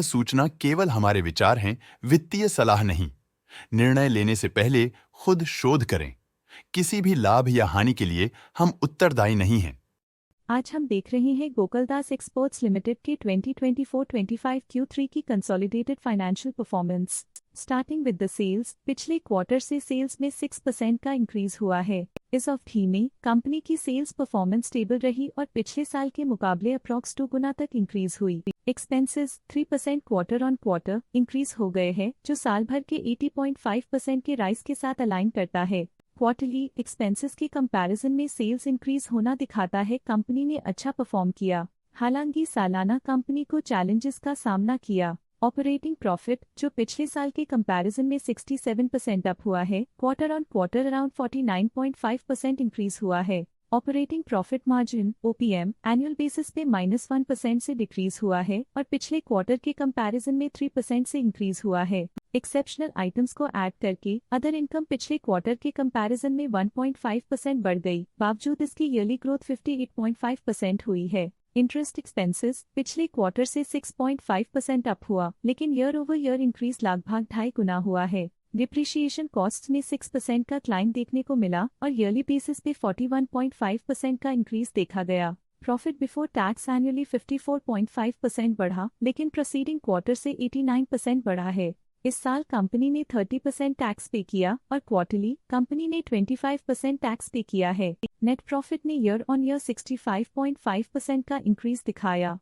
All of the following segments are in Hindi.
सूचना केवल हमारे विचार हैं, वित्तीय सलाह नहीं। निर्णय लेने से पहले खुद शोध करें। किसी भी लाभ या हानि के लिए हम उत्तरदायी नहीं हैं। आज हम देख रहे हैं गोकुलदास एक्सपोर्ट्स लिमिटेड के 2024-25 Q3 की consolidated financial performance. Starting with the sales, पिछले क्वार्टर से सेल्स में 6% का इंक्रीज हुआ है। इस अवधि में कंपनी की सेल्स परफॉर्मेंस स्टेबल रही और पिछले साल के मुकाबले अप्रॉक्स 2 गुना तक इंक्रीज हुई। Expenses 3% quarter on quarter increase हो गए हैं, जो साल भर के 80.5% के राइज के साथ अलाइन करता है। क्वार्टरली एक्सपेंसेस के कंपैरिजन में सेल्स इंक्रीज होना दिखाता है कंपनी ने अच्छा परफॉर्म किया। हालांकि सालाना कंपनी को चैलेंजेस का सामना किया। ऑपरेटिंग प्रॉफिट, जो पिछले साल के कंपैरिजन में 67% अप हुआ है, quarter on quarter around 49.5% increase हुआ है। Operating profit margin OPM annual basis पे -1% से डिक्रीज हुआ है और पिछले क्वार्टर के कंपैरिजन में 3% से इंक्रीज हुआ है। एक्सेप्शनल आइटम्स को ऐड करके अदर इनकम पिछले क्वार्टर के कंपैरिजन में 1.5% बढ़ गई, बावजूद इसकी ईयरली ग्रोथ 58.5% हुई है। इंटरेस्ट एक्सपेंसेस पिछले क्वार्टर से 6.5% अप हुआ, लेकिन ईयर ओवर ईयर इंक्रीज लगभग 2.5 गुना हुआ है। डिप्रिशिएशन कॉस्ट में 6% का क्लाइम देखने को मिला और ईयरली बेसिस पे 41.5% का इंक्रीज देखा गया। प्रॉफिट बिफोर टैक्स एनुअली 54.5% बढ़ा, लेकिन प्रीसीडिंग क्वार्टर से 89% बढ़ा है। इस साल कंपनी ने 30% टैक्स पे किया और क्वार्टरली कंपनी ने 25% टैक्स पे किया है। नेट प्रॉफिट ने ईयर ऑन ईयर 65.5% का इंक्रीज दिखाया,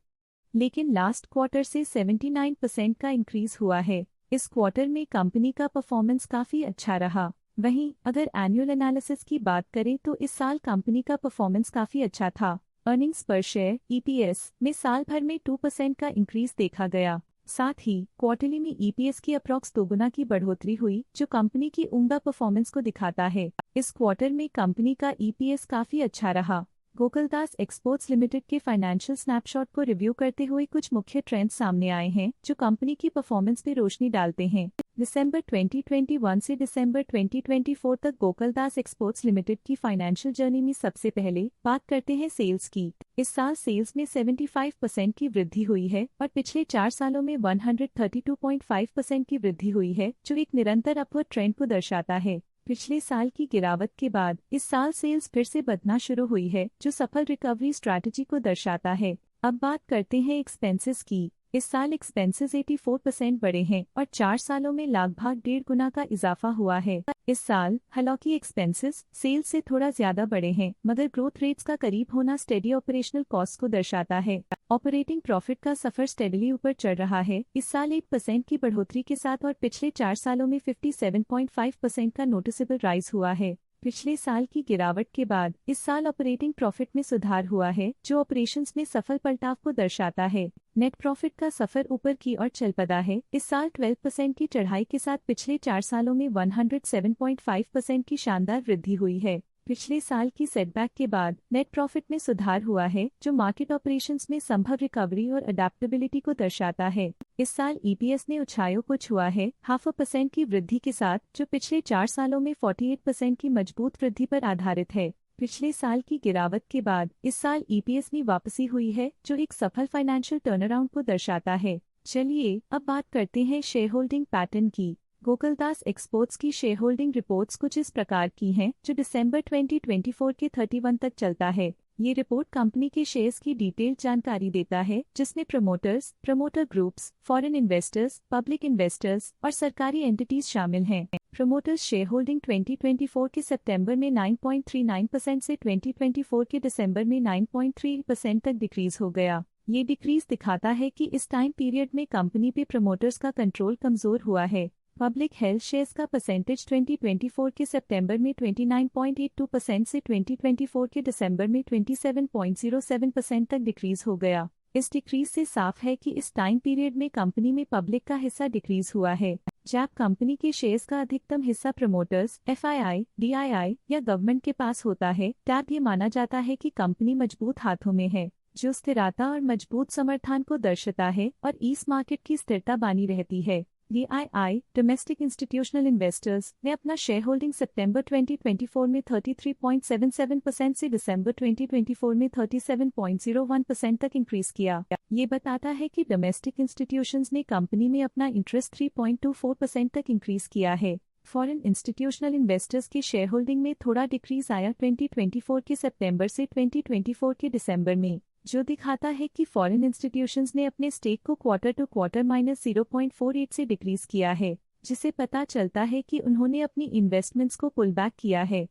लेकिन लास्ट क्वार्टर से 79% का इंक्रीज हुआ है। इस क्वार्टर में कंपनी का परफॉर्मेंस काफी अच्छा रहा। वहीं अगर एनुअल एनालिसिस की बात करें तो इस साल कंपनी का परफॉर्मेंस काफी अच्छा था। अर्निंग्स पर शेयर EPS में साल भर में 2% का इंक्रीज देखा गया। साथ ही क्वार्टरली में EPS की अप्रॉक्स 2 गुना की बढ़ोतरी हुई, जो कंपनी की उम्दा परफॉर्मेंस को दिखाता है। इस क्वार्टर में कंपनी का EPS काफी अच्छा रहा। गोकुलदास एक्सपोर्ट्स लिमिटेड के फाइनेंशियल स्नैपशॉट को रिव्यू करते हुए कुछ मुख्य ट्रेंड्स सामने आए हैं, जो कंपनी की परफॉर्मेंस पे रोशनी डालते हैं। दिसंबर 2021 से दिसंबर 2024 तक गोकुलदास एक्सपोर्ट्स लिमिटेड की फाइनेंशियल जर्नी में सबसे पहले बात करते हैं सेल्स की। इस साल सेल्स में 75% की वृद्धि हुई है और पिछले 4 सालों में 132.5% की वृद्धि हुई है, जो एक निरंतर अपवर्ड ट्रेंड को दर्शाता है। पिछले साल की गिरावट के बाद इस साल सेल्स फिर से बढ़ना शुरू हुई है, जो सफल रिकवरी स्ट्रैटेजी को दर्शाता है। अब बात करते हैं एक्सपेंसेस की। इस साल एक्सपेंसेस 84% बढ़े हैं और 4 सालों में लगभग 1.5 गुना का इजाफा हुआ है। इस साल हालांकि एक्सपेंसेस सेल्स से थोड़ा ज्यादा बढ़े हैं, मगर ग्रोथ रेट्स का करीब होना स्टेडी ऑपरेशनल कॉस्ट को दर्शाता है। ऑपरेटिंग प्रॉफिट का सफर स्टेडली ऊपर चढ़ रहा है, इस साल 8% की बढ़ोतरी के साथ और पिछले 4 सालों में 57.5% का नोटिसेबल राइज हुआ है। पिछले साल की गिरावट के बाद इस साल ऑपरेटिंग प्रॉफिट में सुधार हुआ है, जो ऑपरेशंस में सफल पलटाव को दर्शाता है। नेट प्रॉफिट का सफर ऊपर की ओर चल पड़ा है, इस साल 12% की चढ़ाई के साथ पिछले 4 सालों में 107.5% की शानदार वृद्धि हुई है। पिछले साल की सेटबैक के बाद नेट प्रॉफिट में सुधार हुआ है, जो मार्केट ऑपरेशंस में संभव रिकवरी और अडेप्टेबिलिटी को दर्शाता है। इस साल EPS ने ऊंचाइयों को छुआ है 0.5% की वृद्धि के साथ, जो पिछले 4 सालों में 48% की मजबूत वृद्धि पर आधारित है। पिछले साल की गिरावट के बाद इस साल EPS में वापसी हुई है, जो एक सफल फाइनेंशियल टर्नअराउंड को दर्शाता है। चलिए अब बात करते हैं शेयर होल्डिंग पैटर्न की। गोकुलदास एक्सपोर्ट्स की शेयर होल्डिंग रिपोर्ट्स कुछ इस प्रकार की हैं, जो दिसंबर 2024 के 31 तक चलता है। ये रिपोर्ट कंपनी के शेयर्स की डिटेल्ड जानकारी देता है, जिसमें promoters, promoter groups, foreign investors, public investors और सरकारी एंटिटीज शामिल हैं। प्रमोटर्स शेयर होल्डिंग 2024 के सितंबर में 9.39% से 2024 के दिसंबर में 9.3% तक डिक्रीज हो गया। ये डिक्रीज दिखाता है कि इस टाइम पीरियड में कंपनी पे प्रमोटर्स का कंट्रोल कमजोर हुआ है। पब्लिक हेल्थ शेयर्स का परसेंटेज 2024 के सितंबर में 29.82% से 2024 के दिसंबर में 27.07% तक डिक्रीज हो गया। इस डिक्रीज से साफ है कि इस टाइम पीरियड में कंपनी में पब्लिक का हिस्सा डिक्रीज हुआ है। जब कंपनी के शेयर्स का अधिकतम हिस्सा प्रमोटर्स, FII, DII या गवर्नमेंट के पास होता है, तब ये माना जाता है कि कंपनी मजबूत हाथों में है, जो स्थिरता और मजबूत समर्थन को दर्शाता है और इस मार्केट की स्थिरता बनी रहती है। DII डोमेस्टिक इंस्टीट्यूशनल इन्वेस्टर्स ने अपना शेयर होल्डिंग सितंबर 2024 में 33.77% से दिसंबर 2024 में 37.01% तक इंक्रीज किया। ये बताता है कि डोमेस्टिक इंस्टीट्यूशंस ने कंपनी में अपना इंटरेस्ट 3.24% तक इंक्रीज किया है। फॉरेन इंस्टीट्यूशनल इन्वेस्टर्स के शेयर होल्डिंग में थोड़ा डिक्रीज आया 2024 के सितंबर से 2024 के दिसंबर में, जो दिखाता है कि फॉरेन इंस्टीट्यूशंस ने अपने स्टेक को क्वार्टर टू क्वार्टर -0.48 से डिक्रीज किया है, जिसे पता चलता है कि उन्होंने अपनी इन्वेस्टमेंट्स को पुल बैक किया है।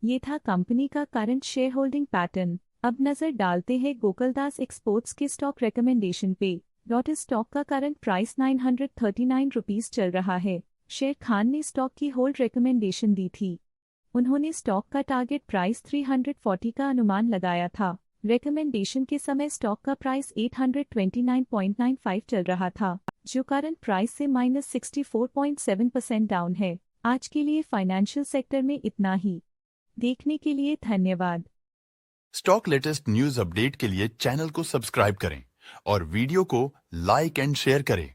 ये था कंपनी का करंट शेयर होल्डिंग पैटर्न। अब नजर डालते हैं गोकुलदास एक्सपोर्ट्स के स्टॉक रिकमेंडेशन पे। डॉट स्टॉक का करंट प्राइस 939 रुपीज चल रहा है। शेर खान ने स्टॉक की होल्ड रिकमेंडेशन दी थी। उन्होंने स्टॉक का टारगेट प्राइस 340 का अनुमान लगाया था। रिकमेंडेशन के समय स्टॉक का प्राइस 829.95 चल रहा था, जो करंट प्राइस से -64.7% डाउन है। आज के लिए फाइनेंशियल सेक्टर में इतना ही। देखने के लिए धन्यवाद। स्टॉक लेटेस्ट न्यूज अपडेट के लिए चैनल को सब्सक्राइब करें और वीडियो को लाइक एंड शेयर करें।